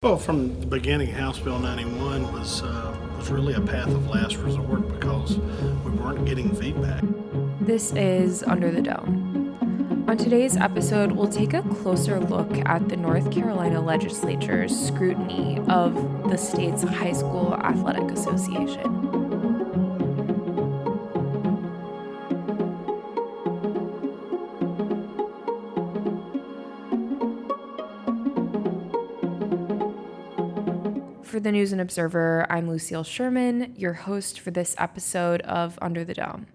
Well, from the beginning, House Bill 91 was really a path of last resort because we weren't getting feedback. This is Under the Dome. On today's episode, we'll take a closer look at the North Carolina legislature's scrutiny of the state's high school athletic association. For the News and Observer, I'm Lucille Sherman, your host for this episode of Under the Dome.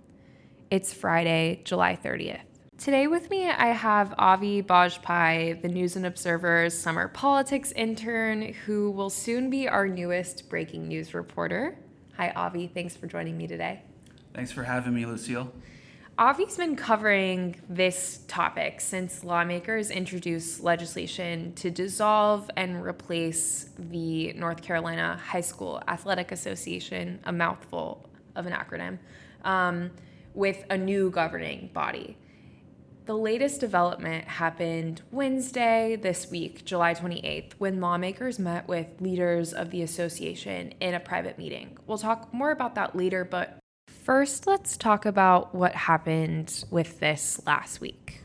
It's Friday, July 30th. Today with me, I have Avi Bajpai, the News and Observer's summer politics intern, who will soon be our newest breaking news reporter. Hi, Avi. Thanks for joining me today. Thanks for having me, Lucille. Avi's been covering this topic since lawmakers introduced legislation to dissolve and replace the North Carolina High School Athletic Association, a mouthful of an acronym, with a new governing body. The latest development happened Wednesday this week, July 28th, when lawmakers met with leaders of the association in a private meeting. We'll talk more about that later, but first, let's talk about what happened with this last week.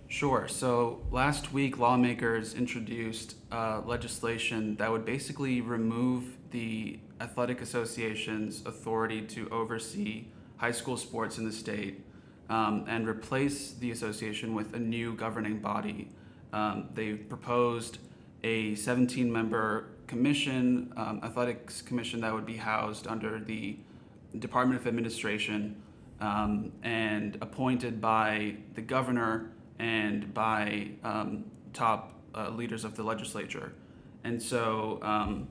Sure. So last week, lawmakers introduced legislation that would basically remove the athletic association's authority to oversee high school sports in the state and replace the association with a new governing body. They've proposed a 17-member commission, athletics commission that would be housed under the Department of Administration and appointed by the governor and by top leaders of the legislature. And so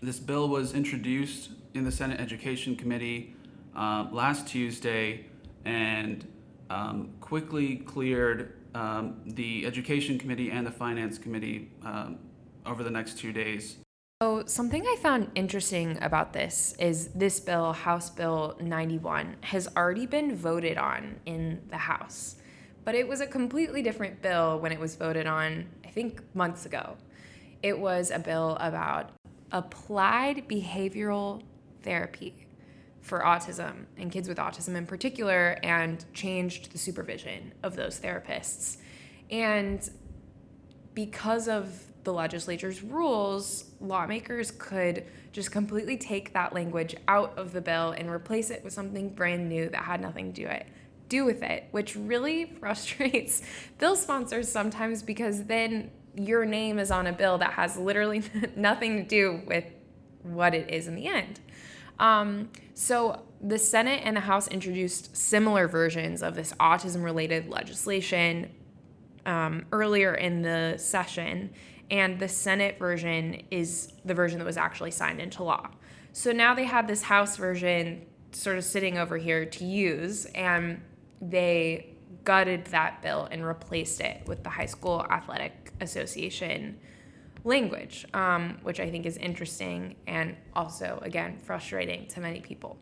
this bill was introduced in the Senate Education Committee last Tuesday and quickly cleared the Education Committee and the Finance Committee over the next 2 days. So something I found interesting about this is this bill, House Bill 91, has already been voted on in the House. But it was a completely different bill when it was voted on, I think, months ago. It was a bill about applied behavioral therapy for autism and kids with autism in particular, and changed the supervision of those therapists. And because of the legislature's rules, lawmakers could just completely take that language out of the bill and replace it with something brand new that had nothing to do with it, which really frustrates bill sponsors sometimes, because then your name is on a bill that has literally nothing to do with what it is in the end. So the Senate and the House introduced similar versions of this autism-related legislation earlier in the session, and the Senate version is the version that was actually signed into law. So now they have this House version sort of sitting over here to use, and they gutted that bill and replaced it with the High School Athletic Association language, which I think is interesting and also, again, frustrating to many people.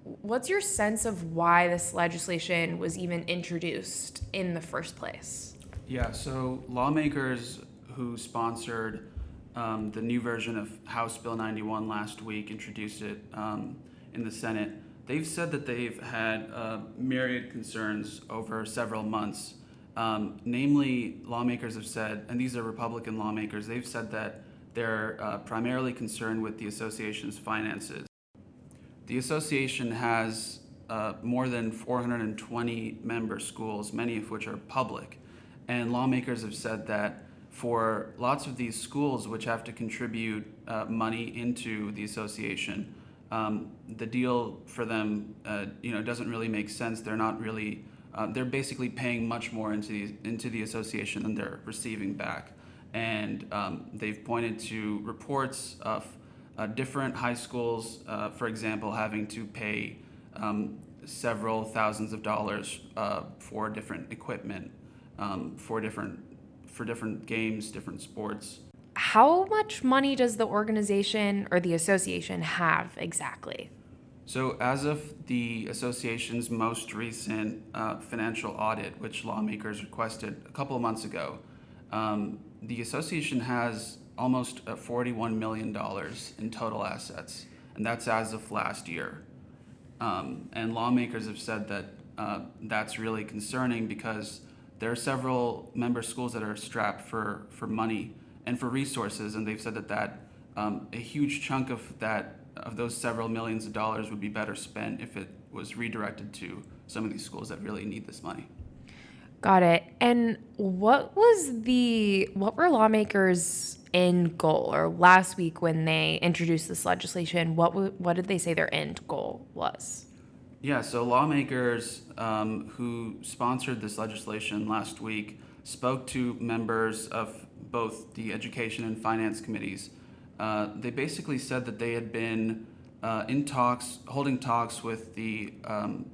What's your sense of why this legislation was even introduced in the first place? Yeah, so lawmakers who sponsored the new version of House Bill 91 last week, introduced it in the Senate. They've said that they've had myriad concerns over several months. Namely, lawmakers have said, and these are Republican lawmakers, they've said that they're primarily concerned with the association's finances. The association has more than 420 member schools, many of which are public. And lawmakers have said that for lots of these schools, which have to contribute money into the association, the deal for them, doesn't really make sense. They're not really, they're basically paying much more into the association than they're receiving back. And they've pointed to reports of different high schools, for example, having to pay several thousands of dollars for different equipment, for different games, different sports. How much money does the organization or the association have exactly? So as of the association's most recent financial audit, which lawmakers requested a couple of months ago, the association has almost $41 million in total assets, and that's as of last year. And lawmakers have said that that's really concerning because there are several member schools that are strapped for money and for resources, and they've said that a huge chunk of those several millions of dollars would be better spent if it was redirected to some of these schools that really need this money. Got it. And what were lawmakers' end goal? Or last week when they introduced this legislation, what did they say their end goal was? Yeah, so lawmakers who sponsored this legislation last week spoke to members of both the Education and Finance committees. They basically said that they had been holding talks with the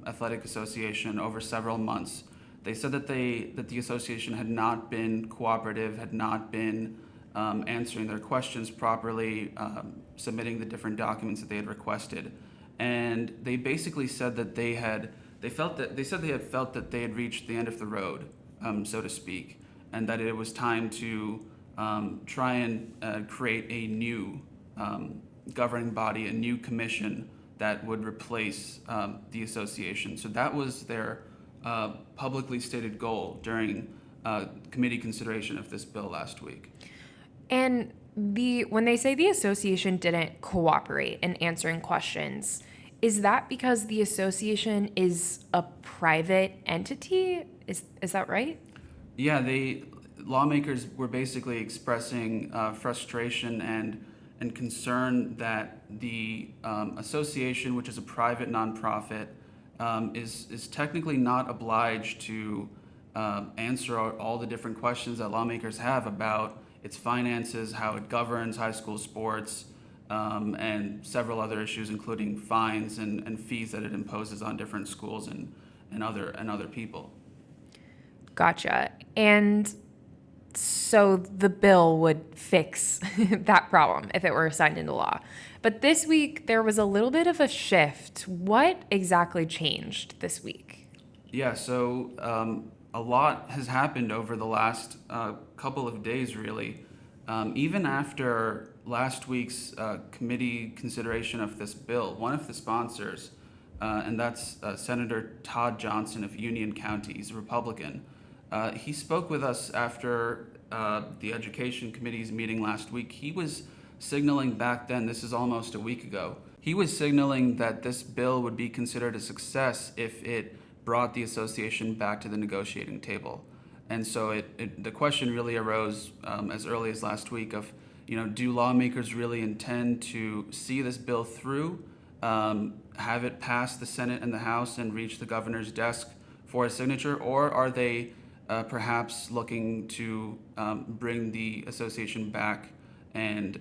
Athletic Association over several months. They said that the association had not been cooperative, had not been answering their questions properly, submitting the different documents that they had requested. And they basically said that they had felt that they had reached the end of the road, so to speak, and that it was time to try and create a new governing body, a new commission that would replace the association. So that was their publicly stated goal during committee consideration of this bill last week. And when they say the association didn't cooperate in answering questions, is that because the association is a private entity? Is that right? Yeah, lawmakers were basically expressing frustration and concern that the association, which is a private nonprofit, is technically not obliged to answer all the different questions that lawmakers have about its finances, how it governs high school sports, and several other issues, including fines and fees that it imposes on different schools and other people. Gotcha. And so the bill would fix that problem if it were signed into law. But this week, there was a little bit of a shift. What exactly changed this week? Yeah, so a lot has happened over the last couple of days, really. Even after last week's committee consideration of this bill, one of the sponsors, and that's Senator Todd Johnson of Union County, he's a Republican, he spoke with us after the Education Committee's meeting last week. He was signaling back then, this is almost a week ago, he was signaling that this bill would be considered a success if it brought the association back to the negotiating table. And so the question really arose as early as last week of, do lawmakers really intend to see this bill through, have it pass the Senate and the House and reach the governor's desk for a signature, or are they perhaps looking to bring the association back and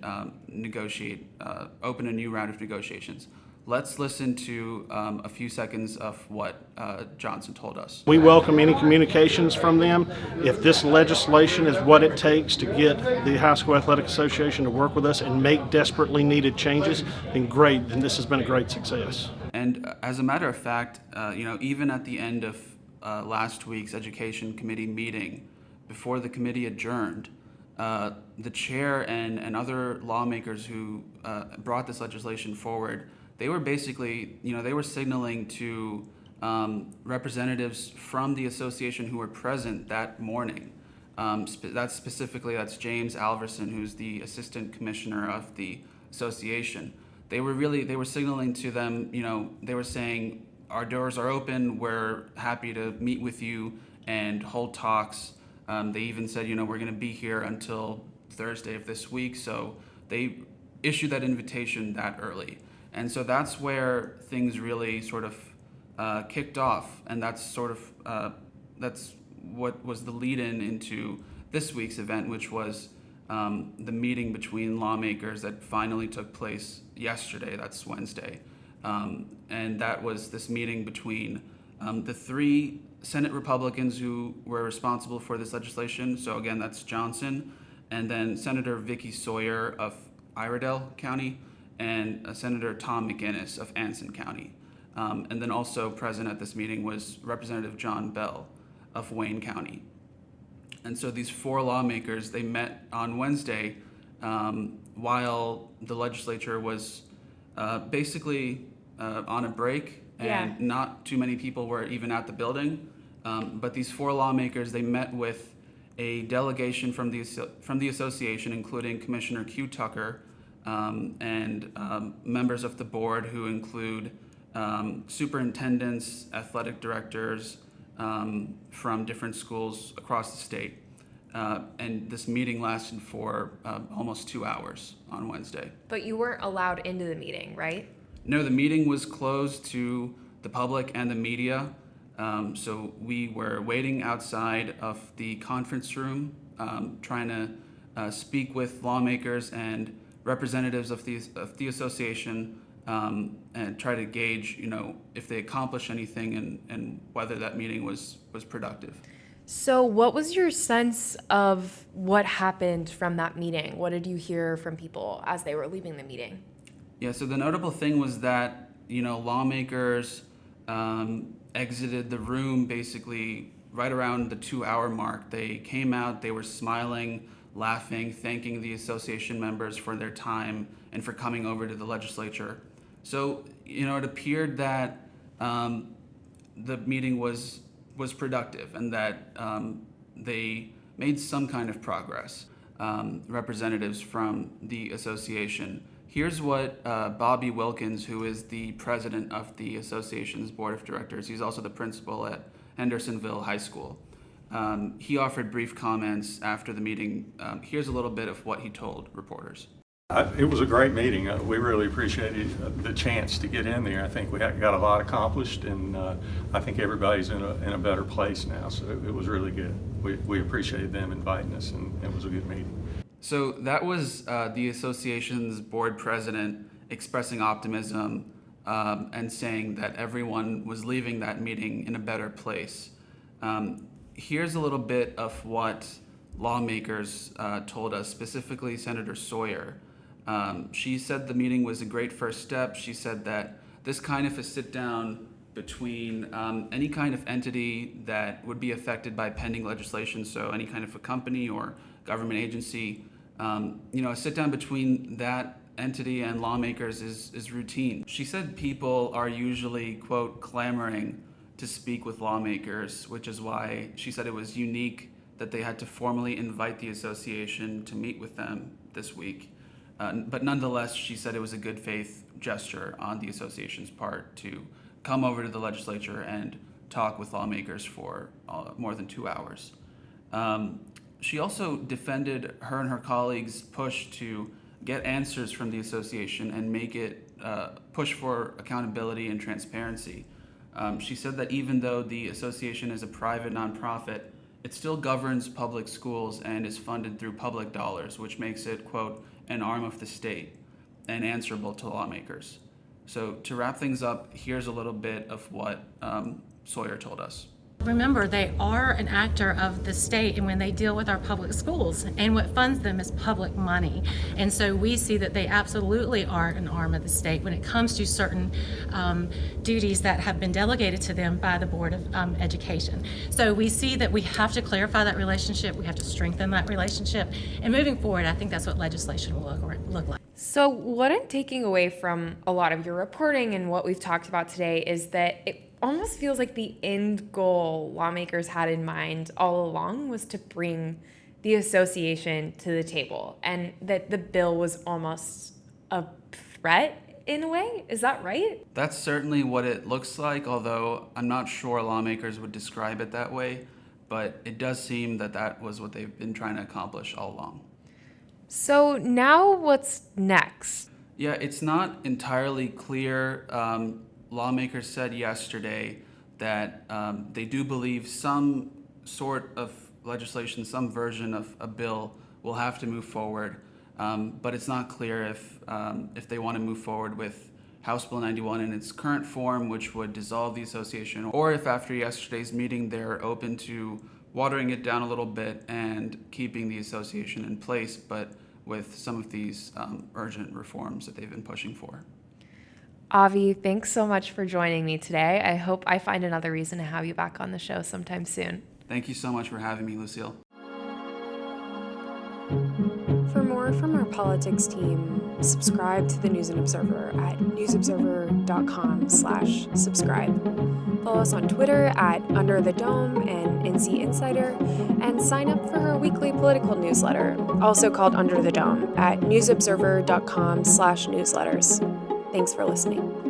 open a new round of negotiations? Let's listen to a few seconds of what Johnson told us. We welcome any communications from them. If this legislation is what it takes to get the High School Athletic Association to work with us and make desperately needed changes, then great, then this has been a great success. And as a matter of fact, even at the end of last week's Education Committee meeting, before the committee adjourned, the chair and other lawmakers who brought this legislation forward, they were basically, they were signaling to representatives from the association who were present that morning. That's James Alverson, who's the assistant commissioner of the association. They were signaling to them, they were saying, our doors are open, we're happy to meet with you and hold talks. They even said, we're going to be here until Thursday of this week. So they issued that invitation that early. And so that's where things really sort of kicked off. And that's what was the lead-in into this week's event, which was the meeting between lawmakers that finally took place yesterday. That's Wednesday. And that was this meeting between the three Senate Republicans who were responsible for this legislation. So again, that's Johnson, and then Senator Vicky Sawyer of Iredell County, and Senator Tom McInnes of Anson County. And then also present at this meeting was Representative John Bell of Wayne County. And so these four lawmakers, they met on Wednesday while the legislature was basically on a break, and not too many people were even at the building. But these four lawmakers, they met with a delegation from the association, including Commissioner Q. Tucker, and members of the board who include superintendents, athletic directors from different schools across the state. And this meeting lasted for almost 2 hours on Wednesday. But you weren't allowed into the meeting, right? No, the meeting was closed to the public and the media. So we were waiting outside of the conference room, trying to speak with lawmakers and representatives of the association, and try to gauge, if they accomplished anything and whether that meeting was productive. So what was your sense of what happened from that meeting? What did you hear from people as they were leaving the meeting? Yeah, so the notable thing was that, lawmakers exited the room basically right around the 2-hour mark. They came out, they were smiling, laughing, thanking the association members for their time and for coming over to the legislature. So, it appeared that the meeting was productive and that they made some kind of progress, representatives from the association. Here's what Bobby Wilkins, who is the president of the association's board of directors, he's also the principal at Hendersonville High School. He offered brief comments after the meeting. Here's a little bit of what he told reporters. It was a great meeting. We really appreciated the chance to get in there. I think we got a lot accomplished, and I think everybody's in a better place now. So it was really good. We appreciated them inviting us, and it was a good meeting. So that was the association's board president expressing optimism and saying that everyone was leaving that meeting in a better place. Here's a little bit of what lawmakers told us, specifically Senator Sawyer. She said the meeting was a great first step. She said that this kind of a sit down between any kind of entity that would be affected by pending legislation, so any kind of a company or government agency, a sit down between that entity and lawmakers is routine. She said people are usually, quote, clamoring to speak with lawmakers, which is why she said it was unique that they had to formally invite the association to meet with them this week. But nonetheless, she said it was a good faith gesture on the association's part to come over to the legislature and talk with lawmakers for more than 2 hours. She also defended her and her colleagues' push to get answers from the association and make it push for accountability and transparency. She said that even though the association is a private nonprofit, it still governs public schools and is funded through public dollars, which makes it, quote, an arm of the state and answerable to lawmakers. So to wrap things up, here's a little bit of what Sawyer told us. Remember, they are an actor of the state, and when they deal with our public schools, and what funds them is public money. And so we see that they absolutely are an arm of the state when it comes to certain duties that have been delegated to them by the Board of Education. So we see that we have to clarify that relationship, we have to strengthen that relationship, and moving forward, I think that's what legislation will look like. So what I'm taking away from a lot of your reporting and what we've talked about today is that it almost feels like the end goal lawmakers had in mind all along was to bring the association to the table, and that the bill was almost a threat in a way. Is that right? That's certainly what it looks like, although I'm not sure lawmakers would describe it that way, but it does seem that that was what they've been trying to accomplish all along. So now what's next? Yeah, it's not entirely clear. Lawmakers said yesterday that they do believe some sort of legislation, some version of a bill will have to move forward, but it's not clear if they want to move forward with House Bill 91 in its current form, which would dissolve the association, or if after yesterday's meeting they're open to watering it down a little bit and keeping the association in place, but with some of these urgent reforms that they've been pushing for. Avi, thanks so much for joining me today. I hope I find another reason to have you back on the show sometime soon. Thank you so much for having me, Lucille. For more from our politics team, subscribe to the News and Observer at newsobserver.com/subscribe. Follow us on Twitter at Under the Dome and NC Insider, and sign up for our weekly political newsletter, also called Under the Dome, at newsobserver.com/newsletters. Thanks for listening.